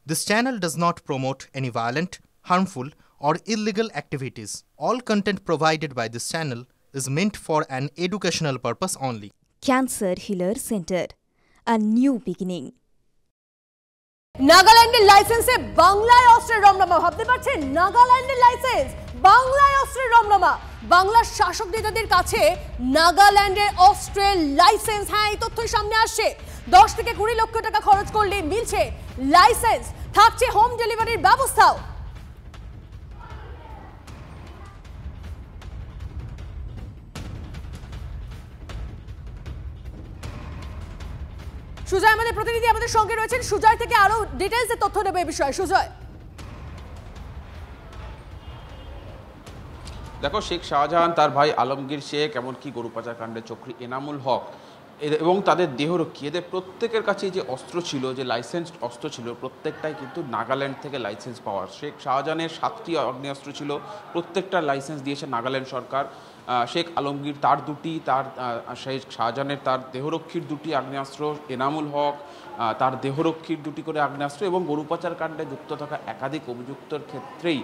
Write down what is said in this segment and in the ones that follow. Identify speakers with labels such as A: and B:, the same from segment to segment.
A: This channel does not promote any violent, harmful, or illegal activities. All content provided by this channel is meant for an educational purpose only.
B: Cancer Healer Center, a new beginning.
C: নাগাল্যান্ডের লাইসেন্সে বাংলায় অস্ত্রের রমরমা। ভাবতে পারছেন, নাগাল্যান্ডের licence, বাংলায় অস্ত্রের রমরমা। বাংলার শাসক নেতাদের কাছে নাগাল্যান্ডের অস্ত্রের লাইসেন্স। হ্যাঁ, এই তথ্যই সামনে আসছে। 10 থেকে 20 লক্ষ টাকা খরচ করলে মিলছে লাইসেন্স, থাকছে হোম ডেলিভারির ব্যবস্থাও। সুজয় আমাদের প্রতিনিধি আমাদের সঙ্গে রয়েছেন। সুজয় থেকে আরো ডিটেইলসে তথ্য নেবে এই বিষয়ে। সুজয়,
D: দেখো, শেখ শাহজাহান, তার ভাই আলমগীর শেখ, এমনকি গরু পাচার কাণ্ডে চক্রী এনামুল হক এবং তাদের দেহরক্ষী, এদের প্রত্যেকের কাছে যে অস্ত্র ছিল, যে লাইসেন্সড অস্ত্র ছিল, প্রত্যেকটাই কিন্তু নাগাল্যান্ড থেকে লাইসেন্স পাওয়ার। শেখ শাহজাহানের 7টি আগ্নেয়াস্ত্র ছিল, প্রত্যেকটা লাইসেন্স দিয়েছে নাগাল্যান্ড সরকার। শেখ আলমগীর তার 2টি, তার শেখ শাহজাহানের তার দেহরক্ষীর 2টি আগ্নেয়াস্ত্র, এনামুল হক তার দেহরক্ষীর 2টি করে আগ্নেয়াস্ত্র, এবং গরু পাচার কাণ্ডে যুক্ত থাকা একাধিক অভিযুক্তর ক্ষেত্রেই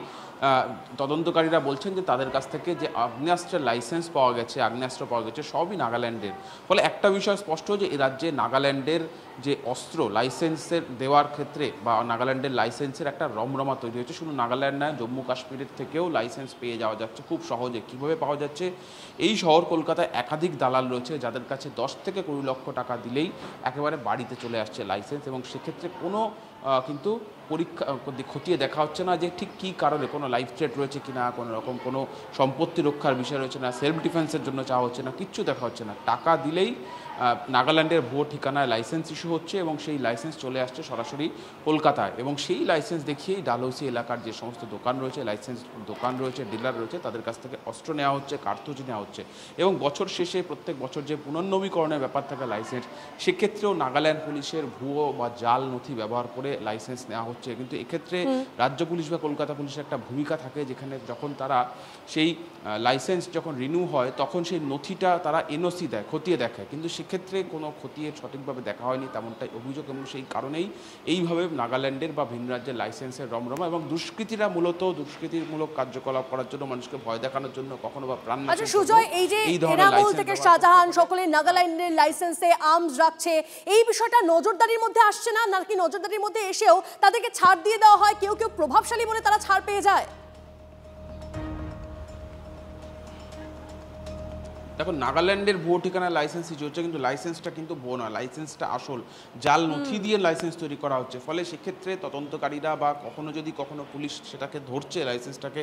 D: তদন্তকারীরা বলছেন যে তাদের কাছ থেকে যে আগ্নেয়াস্ত্রের লাইসেন্স পাওয়া গেছে, আগ্নেয়াস্ত্র পাওয়া গেছে, সবই নাগাল্যান্ডের। ফলে একটা বিষয় স্পষ্ট যে এ রাজ্যে নাগাল্যান্ডের যে অস্ত্র লাইসেন্সের দেওয়ার ক্ষেত্রে বা নাগাল্যান্ডের লাইসেন্সের একটা রমরমা তৈরি হয়েছে। শুধু নাগাল্যান্ড নয়, জম্মু কাশ্মীরের থেকেও লাইসেন্স পেয়ে যাওয়া যাচ্ছে খুব সহজে। কীভাবে পাওয়া যাচ্ছে? এই শহর কলকাতায় একাধিক দালাল রয়েছে যাদের কাছে 10 থেকে 20 লক্ষ টাকা দিলেই একেবারে বাড়িতে চলে আসছে লাইসেন্স, এবং সেক্ষেত্রে কোনো কিন্তু পরীক্ষা খতিয়ে দেখা হচ্ছে না যে ঠিক কী কারণে, কোনো লাইফ থ্রেট রয়েছে কিনা, কোনো রকম কোনো সম্পত্তি রক্ষার বিষয় রয়েছে না, সেলফ ডিফেন্সের জন্য চাওয়া হচ্ছে না, কিচ্ছু দেখা হচ্ছে না। টাকা দিলেই নাগাল্যান্ডের ভুয়ো ঠিকানায় লাইসেন্স ইস্যু হচ্ছে এবং সেই লাইসেন্স চলে আসছে সরাসরি কলকাতায়, এবং সেই লাইসেন্স দেখিয়েই ডালহৌসি এলাকার যে সমস্ত দোকান রয়েছে, লাইসেন্স দোকান রয়েছে, ডিলার রয়েছে, তাদের কাছ থেকে অস্ত্র নেওয়া হচ্ছে, কার্তুজ নেওয়া হচ্ছে। এবং বছর শেষে প্রত্যেক বছর যে পুনর্নবীকরণের ব্যাপার থাকে লাইসেন্স, সেক্ষেত্রেও নাগাল্যান্ড পুলিশের ভুয়ো বা জাল নথি ব্যবহার করে লাইসেন্স নেওয়া হচ্ছে। কিন্তু এক্ষেত্রে রাজ্য পুলিশ বা কলকাতা পুলিশের একটা ভূমিকা থাকে, যেখানে যখন তারা সেই লাইসেন্স যখন রিনিউ হয় তখন সেই নথিটা তারা এনওসি দেয়, খতিয়ে দেখে, কিন্তু সেক্ষেত্রে কোনো খতিয়ে সঠিকভাবে দেখা হয়নি, তেমনটাই অভিযোগ। এবং সেই কারণেই এইভাবে নাগাল্যান্ডের বা ভিন রাজ্যের লাইসেন্সের রমরমা, এবং দুষ্কৃতীরা মূলত দুষ্কৃতিমূলক কার্যকলাপ করার জন্য, মানুষকে ভয় দেখানোর জন্য, কখনো বা প্রাণ।
C: আচ্ছা সুজয়, এই যে এনামুল থেকে শাহজাহান সকলে নাগাল্যান্ডের লাইসেন্সে আর্মস রাখছে, এই বিষয়টা নজরদারির মধ্যে আসছে না, নাকি নজরদারির মধ্যে এসেও তাদেরকে ছাড় দিয়ে দেওয়া হয়? কেউ কেউ প্রভাবশালী বলে তারা ছাড় পেয়ে যায়।
D: দেখো, নাগাল্যান্ডের ভুয়ো ঠিকানায় লাইসেন্স ইস্যু হচ্ছে, কিন্তু লাইসেন্সটা কিন্তু ভুয়ো নয়, লাইসেন্সটা আসল। জাল নথি দিয়ে লাইসেন্স তৈরি করা হচ্ছে। ফলে সেক্ষেত্রে তদন্তকারীরা বা কখনো পুলিশ সেটাকে ধরছে, লাইসেন্সটাকে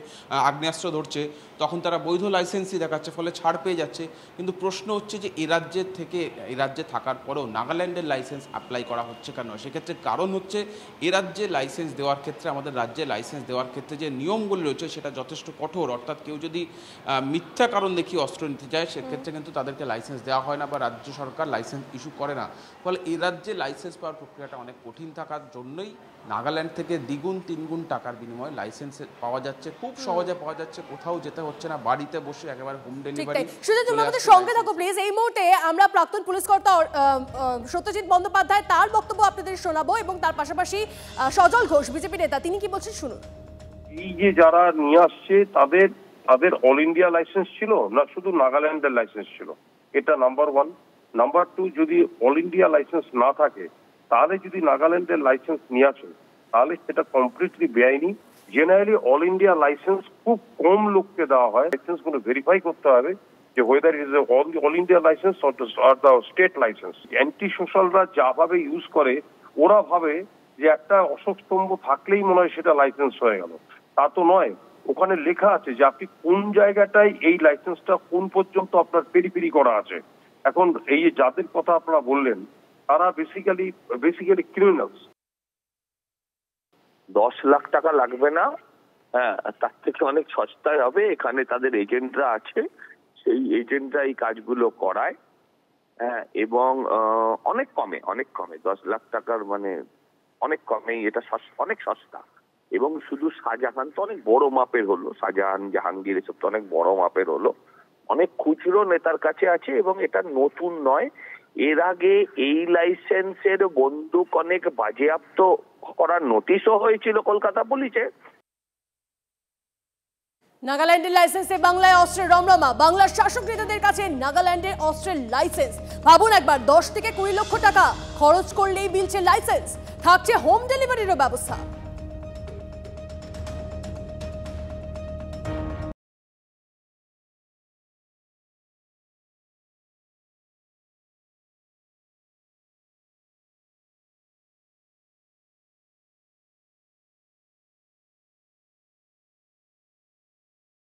D: আগ্নেয়াস্ত্র ধরছে, তখন তারা বৈধ লাইসেন্সই দেখাচ্ছে, ফলে ছাড় পেয়ে যাচ্ছে। কিন্তু প্রশ্ন হচ্ছে যে এই রাজ্যে থাকার পরেও নাগাল্যান্ডের লাইসেন্স অ্যাপ্লাই করা হচ্ছে কেন? সেক্ষেত্রে কারণ হচ্ছে এ রাজ্যে লাইসেন্স দেওয়ার ক্ষেত্রে, আমাদের রাজ্যে লাইসেন্স দেওয়ার ক্ষেত্রে যে নিয়মগুলি রয়েছে সেটা যথেষ্ট কঠোর। অর্থাৎ কেউ যদি মিথ্যা কারণ দেখিয়ে অস্ত্র নিতে যায়, সেক্ষেত্রে কিন্তু তাদেরকে লাইসেন্স দেওয়া হয় না বা রাজ্য সরকার লাইসেন্স ইস্যু করে না। ফলে এই রাজ্যে লাইসেন্স পাওয়ার প্রক্রিয়াটা অনেক কঠিন থাকার জন্যই নাগাল্যান্ড থেকে দ্বিগুণ 3 গুণ টাকার বিনিময়ে লাইসেন্স পাওয়া যাচ্ছে, খুব সহজে পাওয়া যাচ্ছে, কোথাও যেতে হচ্ছে না, বাড়িতে বসে একেবারে হোম ডেলিভারি।
C: শুধু তুমি আমাদের সঙ্গে থাকো প্লিজ। এই মুহূর্তে আমরা প্রাক্তন পুলিশ কর্তা সত্যজিৎ বন্দ্যোপাধ্যায় তার বক্তব্য আপনাদের শোনাবো, এবং তার পাশাপাশি সজল ঘোষ বিজেপি নেতা, তিনি কি বলছেন শুনুন।
E: এই যে যারা নিয়ে আসছে তাদের অল ইন্ডিয়া লাইসেন্স ছিল না শুধু নাগাল্যান্ডের লাইসেন্স ছিল? এটা নাম্বার 1। নাম্বার 2, যদি অল ইন্ডিয়া লাইসেন্স না থাকে, তাহলে যদি নাগাল্যান্ডের লাইসেন্স নিয়ে আসে, তাহলে সেটা কমপ্লিটলি বেআইনি। জেনারেলি অল ইন্ডিয়া লাইসেন্স খুব কম লোককে দেওয়া হয়। লাইসেন্স গুলো ভেরিফাই করতে হবে যে whether is all India licence or the state licence. Anti সোশ্যালরা যাভাবে ইউজ করে, ওরা ভাবে যে একটা অশোক স্তম্ভ থাকলেই মনে হয় সেটা লাইসেন্স হয়ে গেল। তা তো নয়। ওখানে লেখা আছে যে আপনি কোন জায়গাটায় এই লাইসেন্সটা কোন পর্যন্ত আপনার পেরিফেরি করা আছে। এখন এই যাদের কথা আপনারা বললেন, তারা বেসিক্যালি ক্রিমিনালস।
F: 10 লাখ টাকা লাগবে না, হ্যাঁ, তার থেকে অনেক সস্তায় হবে। এখানে তাদের এজেন্টরা আছে, সেই এজেন্টরা এই কাজগুলো করায়, হ্যাঁ, এবং অনেক কমে 10 লাখ টাকার মানে অনেক কমেই এটা অনেক সস্তা। এবং শুধু শাহজাহান তো অনেক বড় মাপের হলো, শাহজাহান, জাহাঙ্গীর এসব তো অনেক বড় মাপের হলো, অনেক খুচরো নেতার কাছে আছে। এবং এটা নতুন নয়, এর আগে এই লাইসেন্সের বন্দুক অনেক বাজেয়াপ্ত করার নোটিশও হয়েছিল কলকাতা পুলিশে।
C: নাগাল্যান্ডের লাইসেন্সে বাংলায় অস্ত্রের রমরমা। বাংলার শাসক নেতাদের কাছে নাগাল্যান্ডের অস্ত্রের লাইসেন্স। ভাবুন একবার, 10 থেকে 20 লক্ষ টাকা খরচ করলেই মিলছে লাইসেন্স, থাকছে হোম ডেলিভারিরও ব্যবস্থা।